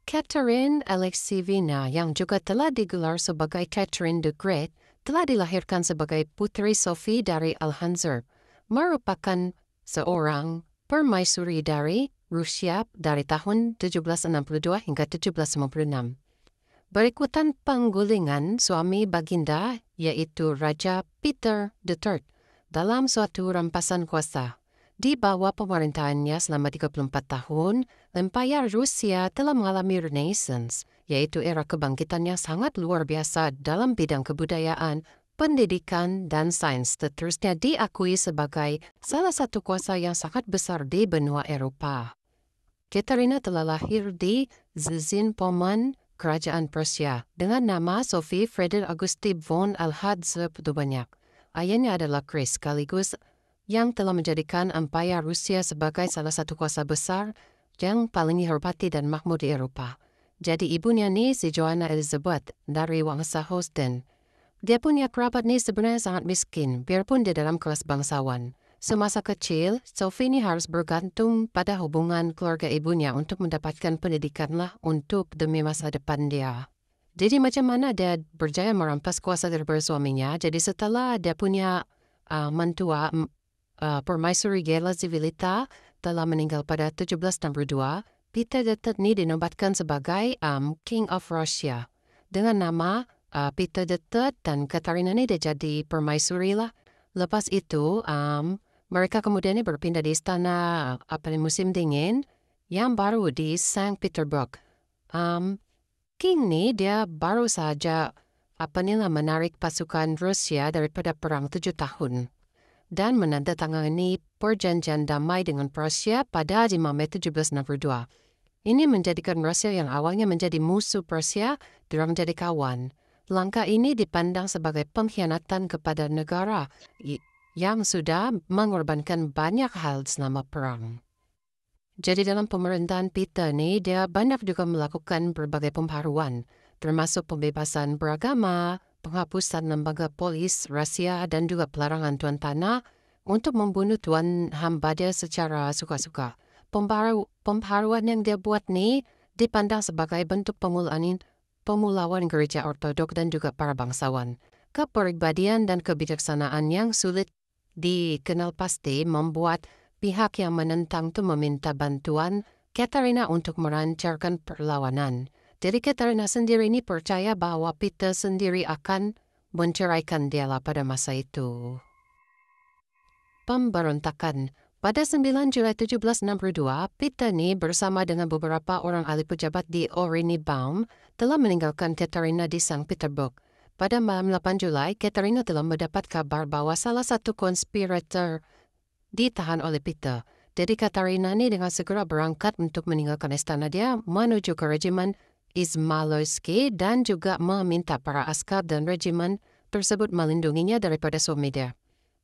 Catherine Alexeyevna yang juga telah digelar sebagai Catherine the Great telah dilahirkan sebagai Putri Sophie dari Alhanzar, merupakan seorang permaisuri dari Rusia dari tahun 1762 hingga 1796. Berikutan penggulingan suami baginda yaitu Raja Peter III dalam suatu rampasan kuasa. Di bawah pemerintahannya selama 34 tahun, Empire Rusia telah mengalami Renaissance, yaitu era kebangkitan yang sangat luar biasa dalam bidang kebudayaan, pendidikan, dan sains. Seterusnya diakui sebagai salah satu kuasa yang sangat besar di benua Eropa. Katerina telah lahir di Szczecin, Pommern, Kerajaan Prussia, dengan nama Sophie Friedrich Auguste von Alhadeck. Ayahnya adalah Chris sekaligus yang telah menjadikan Empire Rusia sebagai salah satu kuasa besar yang paling dihormati dan makmur di Eropa. Jadi ibunya nih si Joanna Elizabeth dari Wangsa Holstein. Dia punya kerabat nih sebenarnya sangat miskin, biarpun dia dalam kelas bangsawan. Semasa kecil, Sophie ini harus bergantung pada hubungan keluarga ibunya untuk mendapatkan pendidikan lah untuk demi masa depan dia. Jadi macam mana dia berjaya merampas kuasa dari suaminya, jadi setelah dia punya mentua, Permaisuri Gela Zivilita telah meninggal pada 1762, Peter III ini dinobatkan sebagai King of Russia. Dengan nama Peter III dan Katarina ini dia jadi permaisuri lah. Lepas itu, mereka kemudian berpindah di istana musim dingin yang baru di Saint Petersburg. King ini dia baru saja menarik pasukan Rusia daripada perang 7 tahun. Dan menandatangani perjanjian damai dengan Prussia pada 5 Mei 1762. Ini menjadikan Rusia yang awalnya menjadi musuh Prussia dorang menjadi kawan. Langkah ini dipandang sebagai pengkhianatan kepada negara yang sudah mengorbankan banyak hal selama perang. Jadi dalam pemerintahan Peter ini, dia banyak juga melakukan berbagai pembaharuan, termasuk pembebasan beragama, penghapusan lembaga polis Rusia dan juga pelarangan tuan tanah untuk membunuh tuan hamba dia secara suka-suka. Pembaharuan yang dia buat ni dipandang sebagai bentuk pemulauan gereja ortodok dan juga para bangsawan. Kepribadian dan kebijaksanaan yang sulit dikenal pasti membuat pihak yang menentang itu meminta bantuan Katerina untuk melancarkan perlawanan. Jadi Katerina sendiri ini percaya bahwa Peter sendiri akan menceraikan dia lah pada masa itu. Pemberontakan. Pada 9 Juli 1762, Peter ini bersama dengan beberapa orang ahli pejabat di Oranienbaum telah meninggalkan Katerina di Saint Petersburg. Pada malam 8 Juli, Katerina telah mendapat kabar bahwa salah satu konspirator ditahan oleh Peter. Jadi Katerina ini dengan segera berangkat untuk meninggalkan istana dia menuju ke regimen Izmailowski dan juga meminta para askar dan regimen tersebut melindunginya daripada suami dia.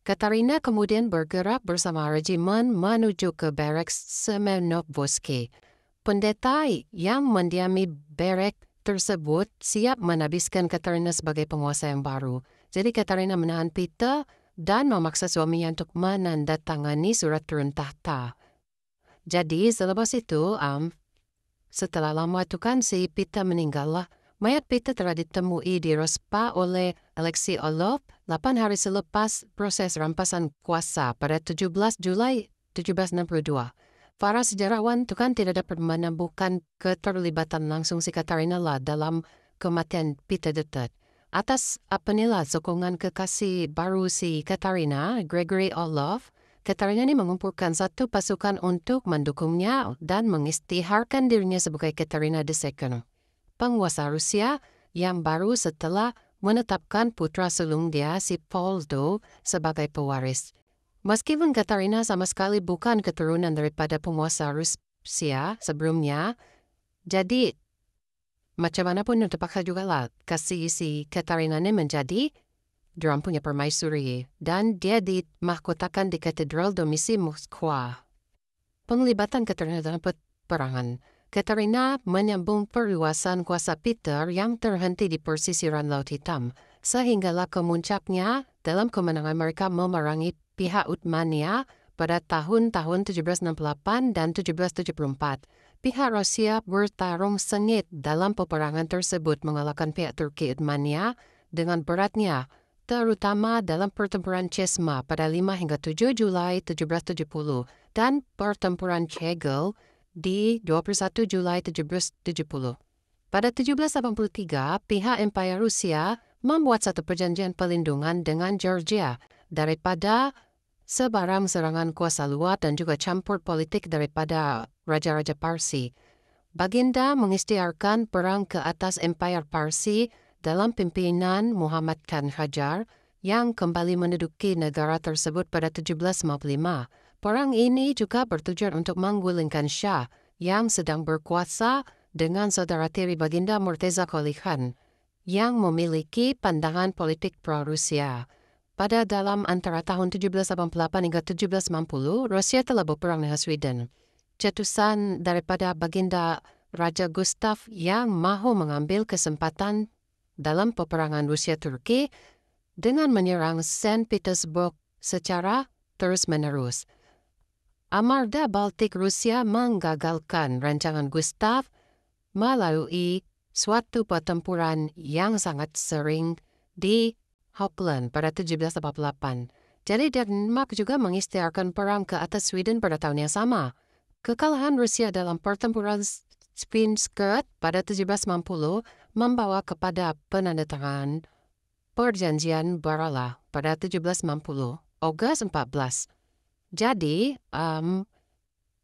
Katerina kemudian bergerak bersama regimen menuju ke barek Semenovsky. Pendeta yang mendiami barek tersebut siap menhabiskan Katerina sebagai penguasa yang baru. Jadi Katerina menahan Peter dan memaksa suaminya untuk menandatangani surat turun tahta. Jadi selepas itu, setelah lama itu kan si Peter meninggal lah. Mayat Peter telah ditemui di Rospa oleh Alexei Orlov 8 hari selepas proses rampasan kuasa pada 17 Juli 1762. Para sejarawan itu kan tidak dapat menemukan keterlibatan langsung si Katerina lah dalam kematian Peter III. Atas sokongan kekasih baru si Katerina, Gregory Orlov, Katerina ini mengumpulkan satu pasukan untuk mendukungnya dan mengisytiharkan dirinya sebagai Katerina II, penguasa Rusia yang baru setelah menetapkan putra sulung dia si Poldo sebagai pewaris. Meskipun Katerina sama sekali bukan keturunan daripada penguasa Rusia sebelumnya, jadi macam mana pun terpaksa juga lah kasih si Katerina ini menjadi dorang punya permaisuri dan dia dimahkotakan di Katedral Domisi Moskwa. Penglibatan Katerina dalam peperangan. Katerina menyambung perluasan kuasa Peter yang terhenti di persisiran Laut Hitam, sehinggalah kemuncaknya dalam kemenangan mereka memerangi pihak Uthmania pada tahun-tahun 1768 dan 1774. Pihak Rusia bertarung sengit dalam peperangan tersebut mengalahkan pihak Turki Uthmaniyah dengan beratnya, terutama dalam pertempuran Chesma pada 5 hingga 7 Julai 1770 dan pertempuran Chegel di 21 Julai 1770. Pada 1783, pihak Empire Rusia membuat satu perjanjian pelindungan dengan Georgia daripada sebarang serangan kuasa luar dan juga campur politik daripada Raja-Raja Parsi. Baginda mengisytiharkan perang ke atas Empire Parsi dalam pimpinan Muhammad Khan Qajar yang kembali menduduki negara tersebut pada 1755. Perang ini juga bertujuan untuk menggulingkan Shah yang sedang berkuasa dengan saudara tiri Baginda Murteza Qoli Khan yang memiliki pandangan politik pro-Rusia. Pada dalam antara tahun 1788 hingga 1790, Rusia telah berperang dengan Sweden. Cetusan daripada Baginda Raja Gustav yang mahu mengambil kesempatan dalam peperangan Rusia-Turki dengan menyerang Saint Petersburg secara terus-menerus. Amarda Baltik Rusia menggagalkan rancangan Gustav melalui suatu pertempuran yang sangat sering di Hockland pada 1788. Jadi Denmark juga mengisytiharkan perang ke atas Sweden pada tahun yang sama. Kekalahan Rusia dalam pertempuran Spinskert pada 1790 membawa kepada penandatanganan perjanjian Barala pada 1790, Ogos 14. Jadi,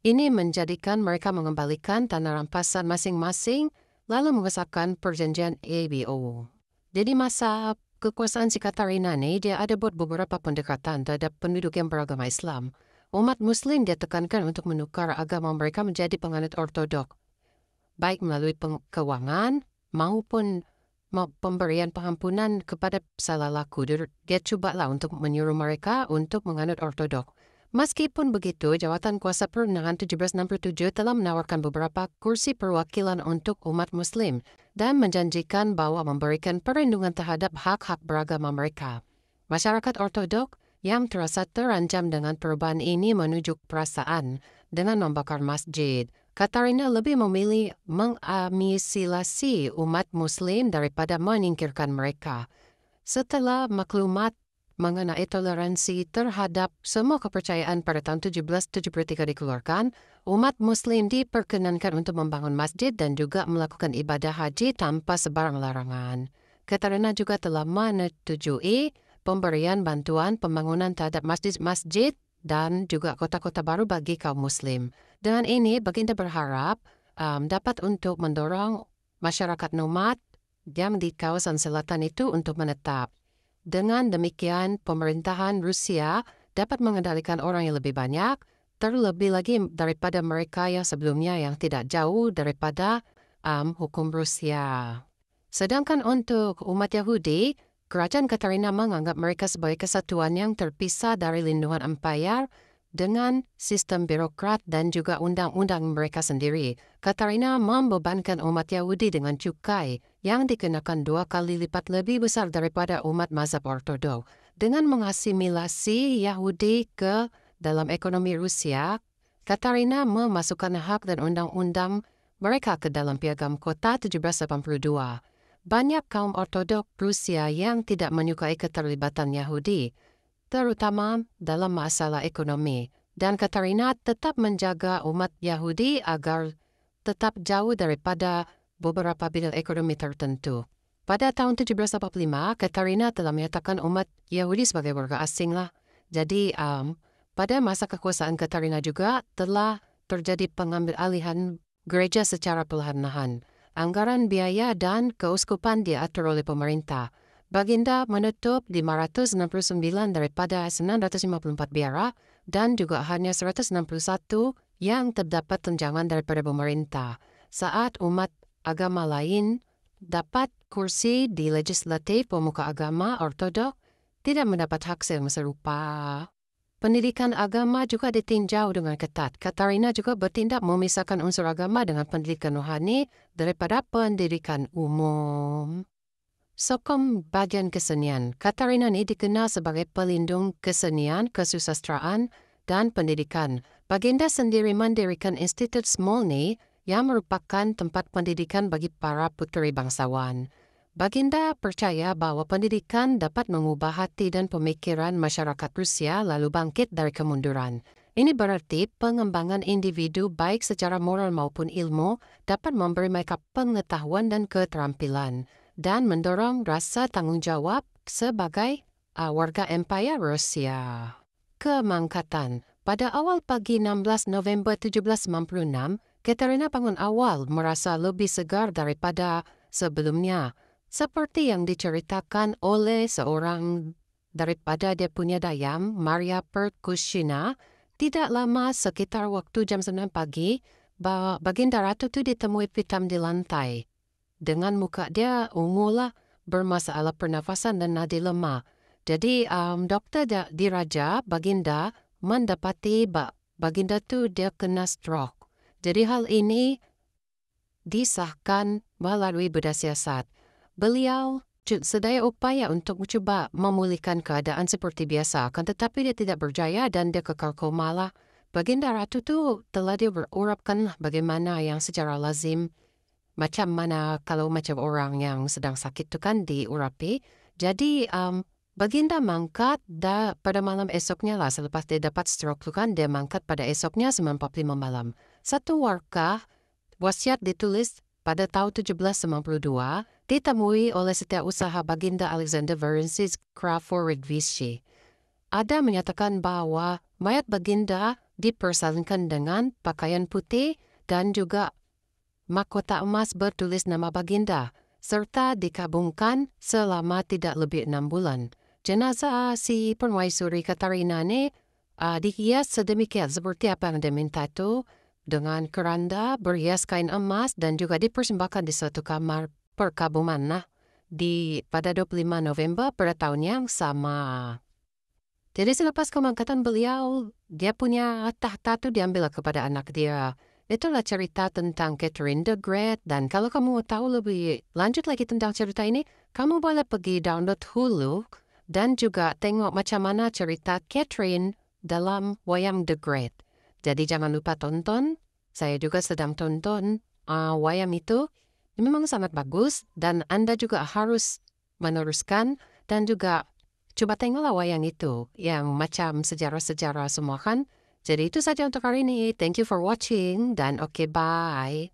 ini menjadikan mereka mengembalikan tanah rampasan masing-masing lalu mengesahkan perjanjian ABO. Jadi masa kekuasaan si Katarina ini, dia ada buat beberapa pendekatan terhadap penduduk yang beragama Islam. Umat Muslim dia tekankan untuk menukar agama mereka menjadi penganut ortodok, baik melalui keuangan maupun pemberian pengampunan kepada salah laku. Dia cubalah untuk menyuruh mereka untuk menganut ortodok. Meskipun begitu, jawatan kuasa perundangan 1767 telah menawarkan beberapa kursi perwakilan untuk umat Muslim dan menjanjikan bahwa memberikan perlindungan terhadap hak-hak beragama mereka. Masyarakat ortodok yang terasa terancam dengan perubahan ini menunjuk perasaan dengan membakar masjid. Katarina lebih memilih mengasimilasi umat Muslim daripada menyingkirkan mereka. Setelah maklumat mengenai toleransi terhadap semua kepercayaan pada tahun 1773 dikeluarkan, umat Muslim diperkenankan untuk membangun masjid dan juga melakukan ibadah haji tanpa sebarang larangan. Katarina juga telah menyetujui pemberian bantuan pembangunan terhadap masjid-masjid dan juga kota-kota baru bagi kaum Muslim. Dengan ini, Baginda berharap dapat untuk mendorong masyarakat nomad yang di kawasan selatan itu untuk menetap. Dengan demikian, pemerintahan Rusia dapat mengendalikan orang yang lebih banyak, terlebih lagi daripada mereka yang sebelumnya yang tidak jauh daripada hukum Rusia. Sedangkan untuk umat Yahudi, Kerajaan Katarina menganggap mereka sebagai kesatuan yang terpisah dari lindungan empayar dengan sistem birokrat dan juga undang-undang mereka sendiri. Katarina membebankan umat Yahudi dengan cukai yang dikenakan 2 kali lipat lebih besar daripada umat mazhab ortodok. Dengan mengasimilasi Yahudi ke dalam ekonomi Rusia, Katarina memasukkan hak dan undang-undang mereka ke dalam Piagam Kota 1782. Banyak kaum ortodok Rusia yang tidak menyukai keterlibatan Yahudi, terutama dalam masalah ekonomi, dan Katarina tetap menjaga umat Yahudi agar tetap jauh daripada beberapa bidang ekonomi tertentu. Pada tahun 1785, Katarina telah menyatakan umat Yahudi sebagai warga asing lah. Jadi, pada masa kekuasaan Katarina juga telah terjadi pengambil alihan gereja secara perlahan-lahan. Anggaran biaya dan keuskupan diatur oleh pemerintah. Baginda menutup 569 daripada 954 biara dan juga hanya 161 yang terdapat tunjangan daripada pemerintah. Saat umat agama lain dapat kursi di legislatif, pemuka agama ortodok tidak mendapat hak yang serupa. Pendidikan agama juga ditinjau dengan ketat. Katarina juga bertindak memisahkan unsur agama dengan pendidikan rohani daripada pendidikan umum. Sokong bagian kesenian. Katarina ini dikenal sebagai pelindung kesenian, kesusastraan, dan pendidikan. Baginda sendiri mendirikan Institut Smolny yang merupakan tempat pendidikan bagi para puteri bangsawan. Baginda percaya bahwa pendidikan dapat mengubah hati dan pemikiran masyarakat Rusia lalu bangkit dari kemunduran. Ini berarti pengembangan individu baik secara moral maupun ilmu dapat memberi mereka pengetahuan dan keterampilan dan mendorong rasa tanggung jawab sebagai warga Empire Rusia. Kemangkatan. Pada awal pagi 16 November 1796, Katerina bangun awal merasa lebih segar daripada sebelumnya. Seperti yang diceritakan oleh seorang daripada dia punya dayang, Maria Perkushina, tidak lama sekitar waktu jam 9 pagi, Baginda Ratu itu ditemui pitam di lantai. Dengan muka dia ungu lah, bermasalah pernafasan dan nadi lemah. Jadi dokter diraja Baginda mendapati Baginda tu dia kena stroke. Jadi hal ini disahkan melalui bedah siasat. Beliau sedaya upaya untuk mencoba memulihkan keadaan seperti biasa, akan tetapi dia tidak berjaya dan dia kekal koma lah. Baginda Ratu tu telah dia berurapkan bagaimana yang secara lazim, macam mana kalau macam orang yang sedang sakit tu kan diurapi. Jadi Baginda mangkat pada malam esoknya lah, selepas dia dapat stroke tu kan, dia mangkat pada esoknya 9:45 malam. Satu warkah wasiat ditulis pada tahun 1792, ditemui oleh setiausaha Baginda Alexander Ferenczky Craforidvici. Ada menyatakan bahwa mayat Baginda dipersalinkan dengan pakaian putih dan juga mahkota emas bertulis nama Baginda, serta dikabungkan selama tidak lebih 6 bulan. Jenazah si Permaisuri Katarina ini dihias sedemikian seperti apa yang dia minta itu, dengan keranda berhias kain emas dan juga dipersembahkan di suatu kamar perkabuman pada 25 November pada tahun yang sama. Jadi selepas kemangkatan beliau, dia punya tahta itu diambil kepada anak dia. Itulah cerita tentang Catherine the Great, dan kalau kamu mau tahu lebih lanjut lagi tentang cerita ini, kamu boleh pergi download Hulu dan juga tengok macam mana cerita Catherine dalam wayang The Great. Jadi jangan lupa tonton. Saya juga sedang tonton wayang itu. Memang sangat bagus dan Anda juga harus meneruskan dan juga coba tengoklah wayang itu yang macam sejarah-sejarah semua kan. Jadi itu saja untuk hari ini. Thank you for watching dan okay, bye.